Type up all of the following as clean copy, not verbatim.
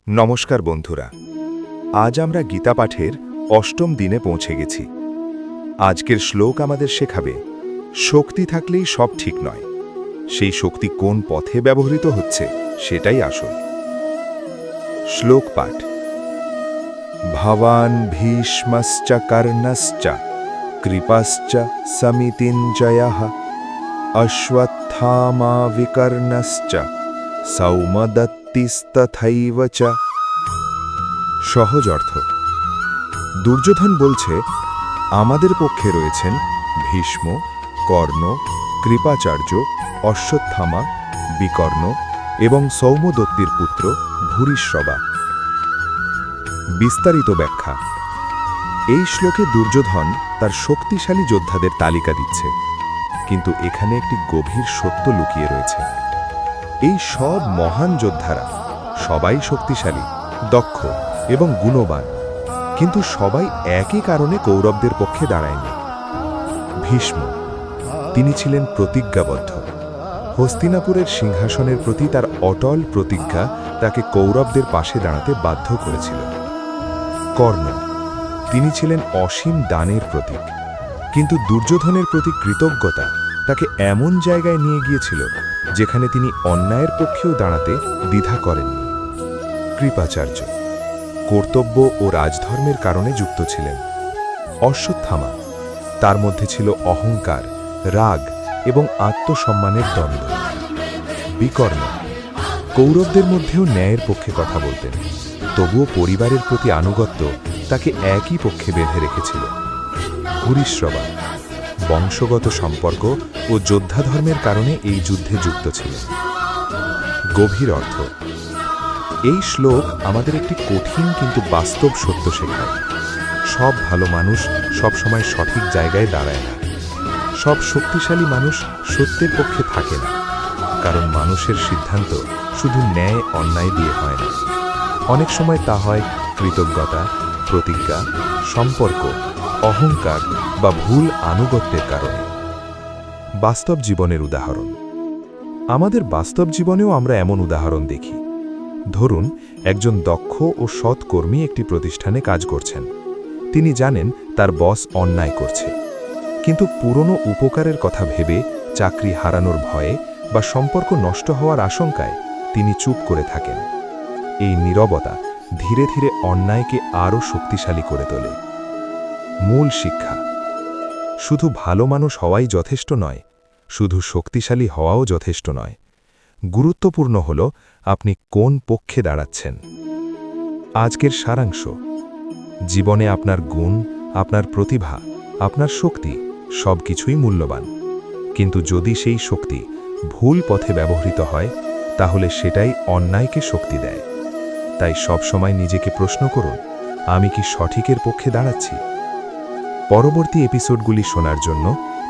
নমস্কার বন্ধুরা, আজ আমরা গীতা পাঠের অষ্টম দিনে পৌঁছে গেছি। আজকের শ্লোক আমাদের শেখাবে শক্তি থাকলেই সব ঠিক নয়, সেই শক্তি কোন পথে ব্যবহৃত হচ্ছে সেটাই আসল। শ্লোক পাঠ। ভবান ভীষ্মশ্চ কর্ণশ্চ কৃপাশ্চ সমিতিঞ্জয়ঃ অশ্বত্থামা বিকর্ণশ্চ সৌমদত্তিস্তথৈব চ। সহজ অর্থ, দুর্যোধন বলছে আমাদের পক্ষে রয়েছেন ভীষ্ম, কর্ণ, কৃপাচার্য, অশ্বত্থামা, বিকর্ণ এবং সৌমদত্তির পুত্র ভূরিশ্রবা। বিস্তারিত ব্যাখ্যা। এই শ্লোকে দুর্যোধন তার শক্তিশালী যোদ্ধাদের তালিকা দিচ্ছে, কিন্তু এখানে একটি গভীর সত্য লুকিয়ে রয়েছে। এই সব মহান যোদ্ধারা সবাই শক্তিশালী, দক্ষ এবং গুণবান, কিন্তু সবাই একই কারণে কৌরবদের পক্ষে দাঁড়ায়নি। ভীষ্ম, তিনি ছিলেন প্রতিজ্ঞাবদ্ধ। হস্তিনাপুরের সিংহাসনের প্রতি তার অটল প্রতিজ্ঞা তাকে কৌরবদের পাশে দাঁড়াতে বাধ্য করেছিল। কর্ণ, তিনি ছিলেন অসীম দানের প্রতীক, কিন্তু দুর্যোধনের প্রতি কৃতজ্ঞতা তাকে এমন জায়গায় নিয়ে গিয়েছিল যেখানে তিনি অন্যায়ের পক্ষেও দাঁড়াতে দ্বিধা করেননি। কৃপাচার্য, কর্তব্য ও রাজধর্মের কারণে যুক্ত ছিলেন। অশ্বত্থামা, তার মধ্যে ছিল অহংকার, রাগ এবং আত্মসম্মানের দ্বন্দ্ব। বিকর্ণ, কৌরবদের মধ্যেও ন্যায়ের পক্ষে কথা বলতেন, তবুও পরিবারের প্রতি আনুগত্য তাকে একই পক্ষে বেঁধে রেখেছিল। ভূরিশ্রবা, বংশগত সম্পর্ক ও যোদ্ধাধর্মের কারণে এই যুদ্ধে যুক্ত ছিলেন। গভীর অর্থ। এই শ্লোক আমাদের একটি কঠিন কিন্তু বাস্তব সত্য শেখায়। সব ভালো মানুষ সবসময় সঠিক জায়গায় দাঁড়ায় না। সব শক্তিশালী মানুষ সত্যের পক্ষে থাকে না, কারণ মানুষের সিদ্ধান্ত শুধু ন্যায় অন্যায় দিয়ে হয় না। অনেক সময় তা হয় কৃতজ্ঞতা, প্রতিজ্ঞা, সম্পর্ক, অহংকার বা ভুল আনুগত্যের কারণে। বাস্তব জীবনের উদাহরণ। আমাদের বাস্তব জীবনেও আমরা এমন উদাহরণ দেখি। ধরুন, একজন দক্ষ ও সৎ কর্মী একটি প্রতিষ্ঠানে কাজ করছেন। তিনি জানেন তার বস অন্যায় করছে, কিন্তু পুরনো উপকারের কথা ভেবে, চাকরি হারানোর ভয়ে বা সম্পর্ক নষ্ট হওয়ার আশঙ্কায় তিনি চুপ করে থাকেন। এই নীরবতা ধীরে ধীরে অন্যায়কে আরও শক্তিশালী করে তোলে। মূল শিক্ষা। শুধু ভালো মানুষ হওয়াই যথেষ্ট নয়, শুধু শক্তিশালী হওয়াও যথেষ্ট নয়। গুরুত্বপূর্ণ হল আপনি কোন পক্ষে দাঁড়াচ্ছেন। আজকের সারাংশ। জীবনে আপনার গুণ, আপনার প্রতিভা, আপনার শক্তি সবকিছুই মূল্যবান, কিন্তু যদি সেই শক্তি ভুল পথে ব্যবহৃত হয় তাহলে সেটাই অন্যায়কে শক্তি দেয়। তাই সবসময় নিজেকে প্রশ্ন করুন, আমি কি সঠিকের পক্ষে দাঁড়াচ্ছি? পরবর্তী এপিসোডগুলি শোনার জন্য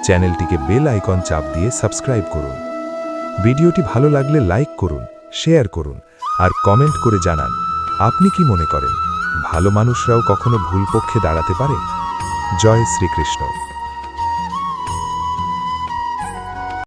চ্যানেলটিকে বেল আইকন চাপ দিয়ে সাবস্ক্রাইব করুন। ভিডিওটি ভালো লাগলে লাইক করুন, শেয়ার করুন আর কমেন্ট করে জানান আপনি কি মনে করেন ভালো মানুষরাও কখনো ভুল পক্ষে দাঁড়াতে পারে? জয় শ্রীকৃষ্ণ।